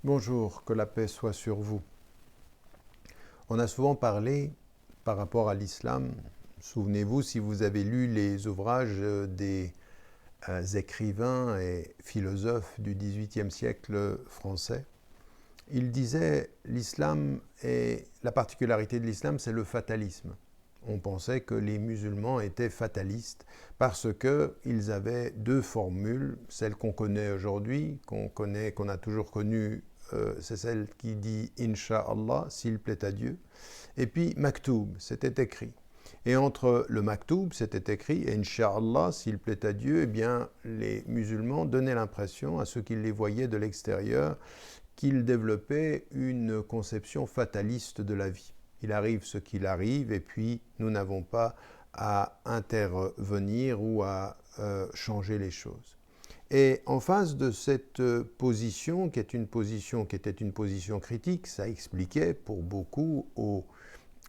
Bonjour, que la paix soit sur vous. On a souvent parlé par rapport à l'islam. Souvenez-vous, si vous avez lu les ouvrages des écrivains et philosophes du XVIIIe siècle français, ils disaient l'islam et la particularité de l'islam, c'est le fatalisme. On pensait que les musulmans étaient fatalistes parce qu'ils avaient deux formules, celle qu'on connaît aujourd'hui, qu'on a toujours connue, c'est celle qui dit Inch'Allah, s'il plaît à Dieu, et puis Maktoub, c'était écrit. Et entre le Maktoub, c'était écrit, et Inch'Allah, s'il plaît à Dieu, eh bien, les musulmans donnaient l'impression à ceux qui les voyaient de l'extérieur qu'ils développaient une conception fataliste de la vie. Il arrive ce qu'il arrive et puis nous n'avons pas à intervenir ou à changer les choses. Et en face de cette position, qui était une position critique, ça expliquait pour beaucoup au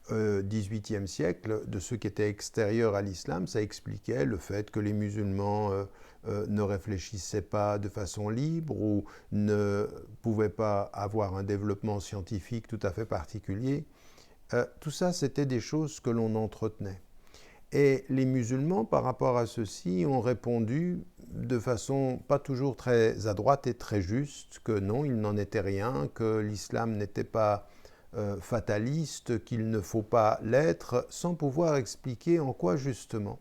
XVIIIe siècle, de ceux qui étaient extérieurs à l'islam, ça expliquait le fait que les musulmans ne réfléchissaient pas de façon libre ou ne pouvaient pas avoir un développement scientifique tout à fait particulier. Tout ça, c'était des choses que l'on entretenait. Et les musulmans, par rapport à ceci, ont répondu de façon pas toujours très adroite et très juste que non, il n'en était rien, que l'islam n'était pas fataliste, qu'il ne faut pas l'être, sans pouvoir expliquer en quoi justement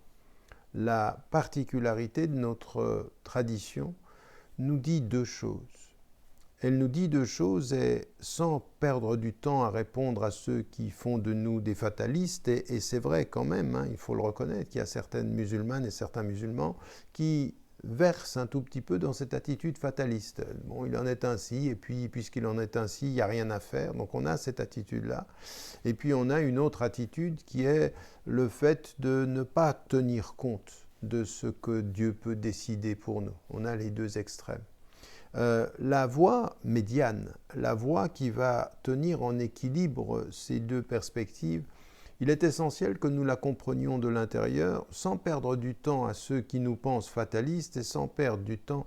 la particularité de notre tradition nous dit deux choses. Elle nous dit deux choses et sans perdre du temps à répondre à ceux qui font de nous des fatalistes, et c'est vrai quand même, il faut le reconnaître, qu'il y a certaines musulmanes et certains musulmans qui versent un tout petit peu dans cette attitude fataliste. Bon, il en est ainsi, et puis puisqu'il en est ainsi, il n'y a rien à faire, donc on a cette attitude-là. Et puis on a une autre attitude qui est le fait de ne pas tenir compte de ce que Dieu peut décider pour nous. On a les deux extrêmes. La voie médiane, la voie qui va tenir en équilibre ces deux perspectives, il est essentiel que nous la comprenions de l'intérieur sans perdre du temps à ceux qui nous pensent fatalistes et sans perdre du temps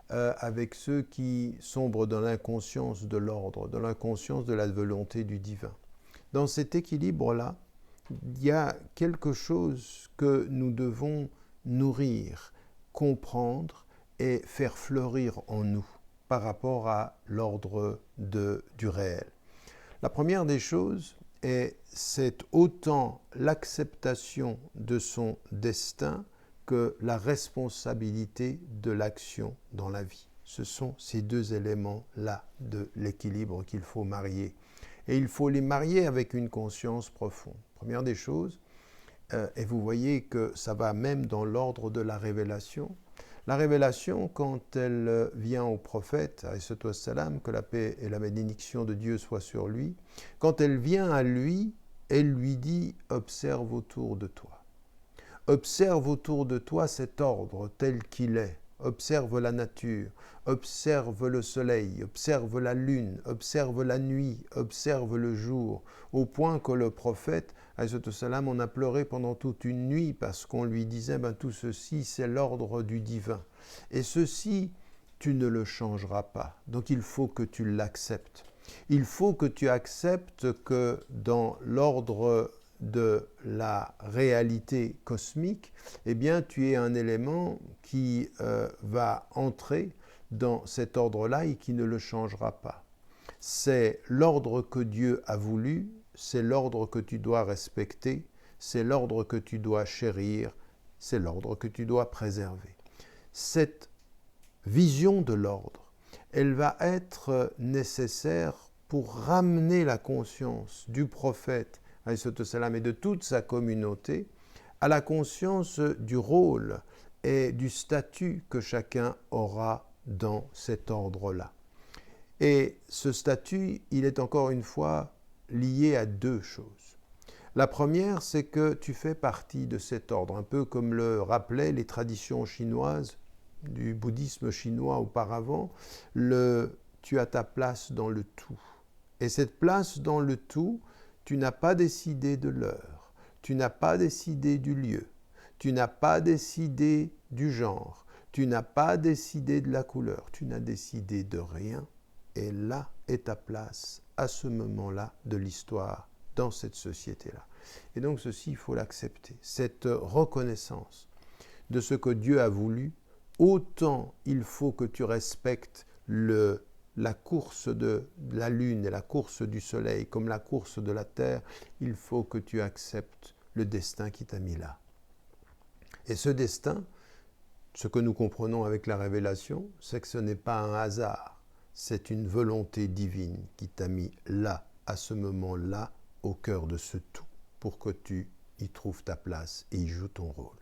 avec ceux qui sombrent dans l'inconscience de l'ordre, dans l'inconscience de la volonté du divin. Dans cet équilibre-là, il y a quelque chose que nous devons nourrir, comprendre et faire fleurir en nous par rapport à l'ordre du réel. La première des choses c'est autant l'acceptation de son destin que la responsabilité de l'action dans la vie. Ce sont ces deux éléments-là de l'équilibre qu'il faut marier. Et il faut les marier avec une conscience profonde. Première des choses, et vous voyez que ça va même dans l'ordre de la révélation. La révélation, quand elle vient au prophète, que la paix et la bénédiction de Dieu soient sur lui, quand elle vient à lui, elle lui dit « observe autour de toi ». Observe autour de toi cet ordre tel qu'il est. Observe la nature, observe le soleil, observe la lune, observe la nuit, observe le jour, au point que le prophète, on a pleuré pendant toute une nuit parce qu'on lui disait tout ceci c'est l'ordre du divin. Et ceci, tu ne le changeras pas. Donc il faut que tu l'acceptes. Il faut que tu acceptes que dans l'ordre de la réalité cosmique, eh bien, tu es un élément qui va entrer dans cet ordre-là et qui ne le changera pas. C'est l'ordre que Dieu a voulu, c'est l'ordre que tu dois respecter, c'est l'ordre que tu dois chérir, c'est l'ordre que tu dois préserver. Cette vision de l'ordre, elle va être nécessaire pour ramener la conscience du prophète et de toute sa communauté à la conscience du rôle et du statut que chacun aura dans cet ordre-là. Et ce statut, il est encore une fois lié à deux choses. La première, c'est que tu fais partie de cet ordre, un peu comme le rappelaient les traditions chinoises du bouddhisme chinois auparavant, tu as ta place dans le tout. Et cette place dans le tout, tu n'as pas décidé de l'heure, tu n'as pas décidé du lieu, tu n'as pas décidé du genre, tu n'as pas décidé de la couleur, tu n'as décidé de rien. et là est ta place à ce moment-là de l'histoire, dans cette société-là. Et donc ceci, il faut l'accepter. Cette reconnaissance de ce que Dieu a voulu, autant il faut que tu respectes la course de la lune et la course du soleil comme la course de la terre, il faut que tu acceptes le destin qui t'a mis là. Et ce destin, ce que nous comprenons avec la révélation, c'est que ce n'est pas un hasard, c'est une volonté divine qui t'a mis là, à ce moment-là, au cœur de ce tout, pour que tu y trouves ta place et y joues ton rôle.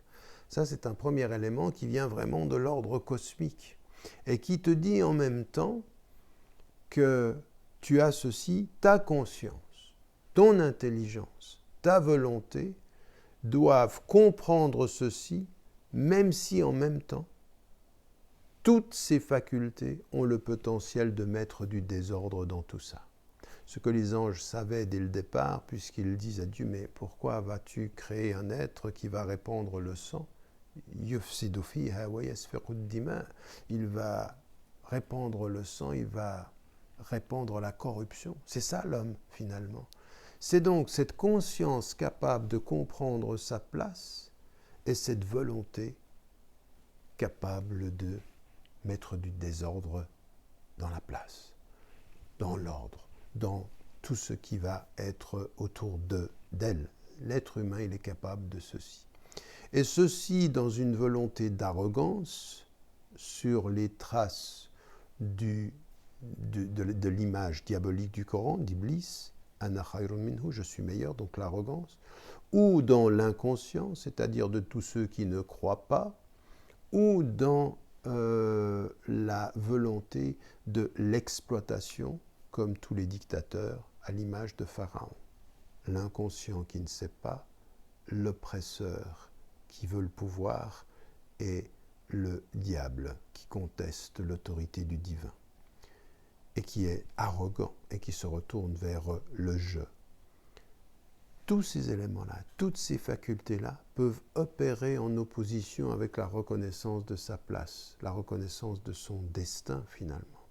Ça, c'est un premier élément qui vient vraiment de l'ordre cosmique et qui te dit en même temps que tu as ceci, ta conscience, ton intelligence, ta volonté doivent comprendre ceci, même si en même temps, toutes ces facultés ont le potentiel de mettre du désordre dans tout ça. Ce que les anges savaient dès le départ, puisqu'ils disent à Dieu, mais pourquoi vas-tu créer un être qui va répandre le sang? Il va répandre le sang, il va répandre la corruption. C'est ça l'homme, finalement. C'est donc cette conscience capable de comprendre sa place et cette volonté capable de mettre du désordre dans la place, dans l'ordre, dans tout ce qui va être autour d'elle. L'être humain, il est capable de ceci. Et ceci dans une volonté d'arrogance sur les traces de l'image diabolique du Coran, d'Iblis, Ana khayrun minhu, je suis meilleur, donc l'arrogance, ou dans l'inconscient, c'est-à-dire de tous ceux qui ne croient pas, ou dans la volonté de l'exploitation, comme tous les dictateurs, à l'image de Pharaon. L'inconscient qui ne sait pas, l'oppresseur qui veut le pouvoir et le diable qui conteste l'autorité du divin et qui est arrogant et qui se retourne vers le je. Tous ces éléments-là, toutes ces facultés-là peuvent opérer en opposition avec la reconnaissance de sa place, la reconnaissance de son destin finalement.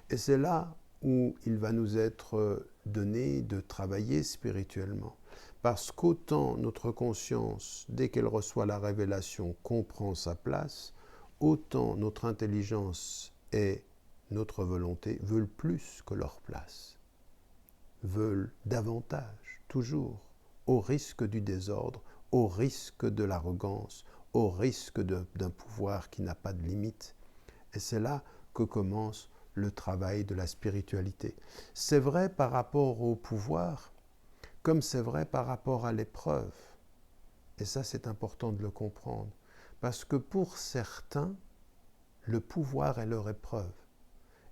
Et c'est là où il va nous être donné de travailler spirituellement. Parce qu'autant notre conscience, dès qu'elle reçoit la révélation, comprend sa place, autant notre intelligence et notre volonté veulent plus que leur place, veulent davantage, toujours, au risque du désordre, au risque de l'arrogance, au risque d'un pouvoir qui n'a pas de limite. Et c'est là que commence le travail de la spiritualité. C'est vrai par rapport au pouvoir, comme c'est vrai par rapport à l'épreuve. Et ça, c'est important de le comprendre. Parce que pour certains, le pouvoir est leur épreuve.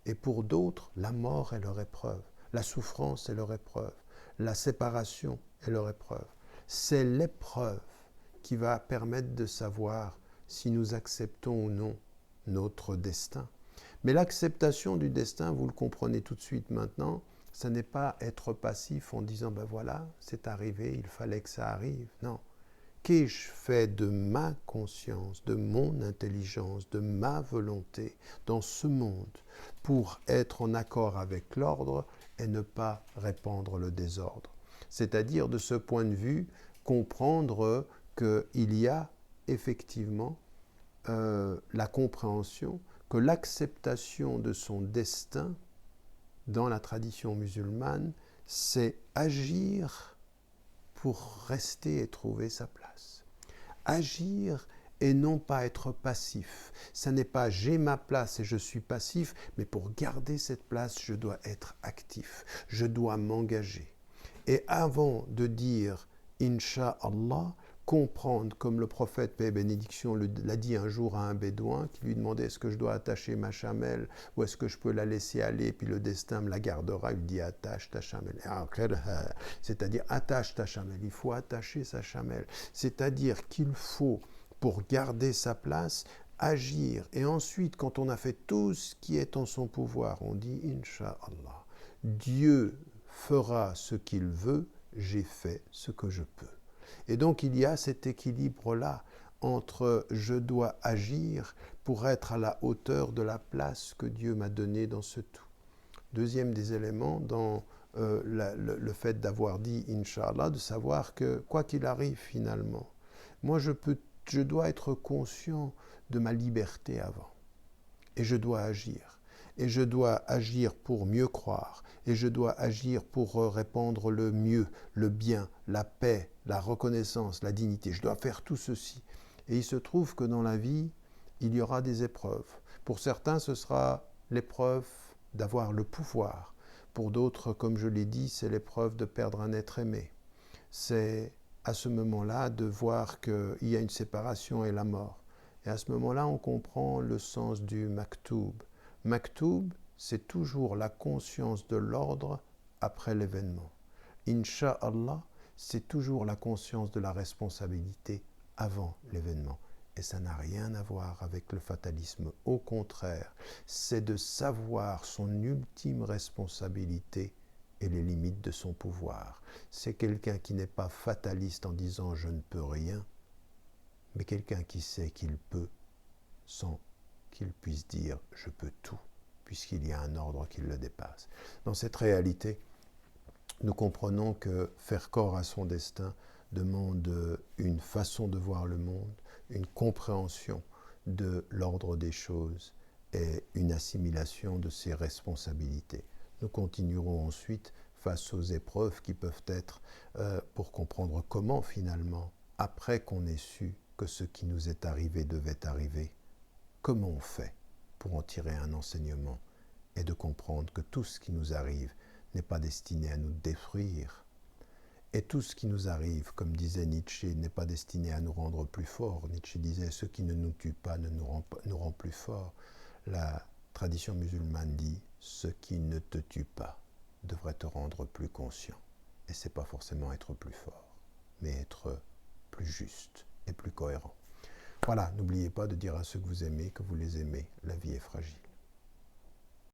Et pour d'autres, la mort est leur épreuve. La souffrance est leur épreuve. La séparation est leur épreuve. C'est l'épreuve qui va permettre de savoir si nous acceptons ou non notre destin. Mais l'acceptation du destin, vous le comprenez tout de suite maintenant, ce n'est pas être passif en disant ben voilà, c'est arrivé, il fallait que ça arrive. Non. Qu'ai-je fait de ma conscience, de mon intelligence, de ma volonté dans ce monde pour être en accord avec l'ordre et ne pas répandre le désordre? C'est-à-dire, de ce point de vue, comprendre qu'il y a effectivement la compréhension que l'acceptation de son destin dans la tradition musulmane, c'est agir pour rester et trouver sa place. Agir et non pas être passif. Ça n'est pas j'ai ma place et je suis passif, mais pour garder cette place, je dois être actif. Je dois m'engager. Et avant de dire Inch'Allah, comprendre, comme le prophète, paix et bénédiction, l'a dit un jour à un bédouin qui lui demandait est-ce que je dois attacher ma chamelle ou est-ce que je peux la laisser aller puis le destin me la gardera. Il dit attache ta chamelle. C'est-à-dire attache ta chamelle. Il faut attacher sa chamelle. C'est-à-dire qu'il faut, pour garder sa place, agir. Et ensuite, quand on a fait tout ce qui est en son pouvoir, on dit Inch'Allah. Dieu fera ce qu'il veut, j'ai fait ce que je peux. Et donc il y a cet équilibre-là entre je dois agir pour être à la hauteur de la place que Dieu m'a donnée dans ce tout. Deuxième des éléments, dans le fait d'avoir dit Inch'Allah, de savoir que quoi qu'il arrive finalement, moi je dois être conscient de ma liberté avant. Et je dois agir. Et je dois agir pour mieux croire. Et je dois agir pour répandre le mieux, le bien, la paix, la reconnaissance, la dignité. Je dois faire tout ceci. Et il se trouve que dans la vie, il y aura des épreuves. Pour certains, ce sera l'épreuve d'avoir le pouvoir. Pour d'autres, comme je l'ai dit, c'est l'épreuve de perdre un être aimé. C'est à ce moment-là de voir qu'il y a une séparation et la mort. Et à ce moment-là, on comprend le sens du maktoub. Maktoub, c'est toujours la conscience de l'ordre après l'événement. Inch'Allah, c'est toujours la conscience de la responsabilité avant l'événement. Et ça n'a rien à voir avec le fatalisme. Au contraire, c'est de savoir son ultime responsabilité et les limites de son pouvoir. C'est quelqu'un qui n'est pas fataliste en disant « je ne peux rien », mais quelqu'un qui sait qu'il peut sans qu'il puisse dire « je peux tout », puisqu'il y a un ordre qui le dépasse. Dans cette réalité, nous comprenons que faire corps à son destin demande une façon de voir le monde, une compréhension de l'ordre des choses et une assimilation de ses responsabilités. Nous continuerons ensuite face aux épreuves qui peuvent être pour comprendre comment finalement, après qu'on ait su que ce qui nous est arrivé devait arriver, comment on fait pour en tirer un enseignement et de comprendre que tout ce qui nous arrive n'est pas destiné à nous détruire. Et tout ce qui nous arrive, comme disait Nietzsche, n'est pas destiné à nous rendre plus forts. Nietzsche disait « ce qui ne nous tue pas ne nous rend plus forts ». La tradition musulmane dit « ce qui ne te tue pas devrait te rendre plus conscient ». Et ce n'est pas forcément être plus fort, mais être plus juste et plus cohérent. Voilà, n'oubliez pas de dire à ceux que vous aimez que vous les aimez. La vie est fragile.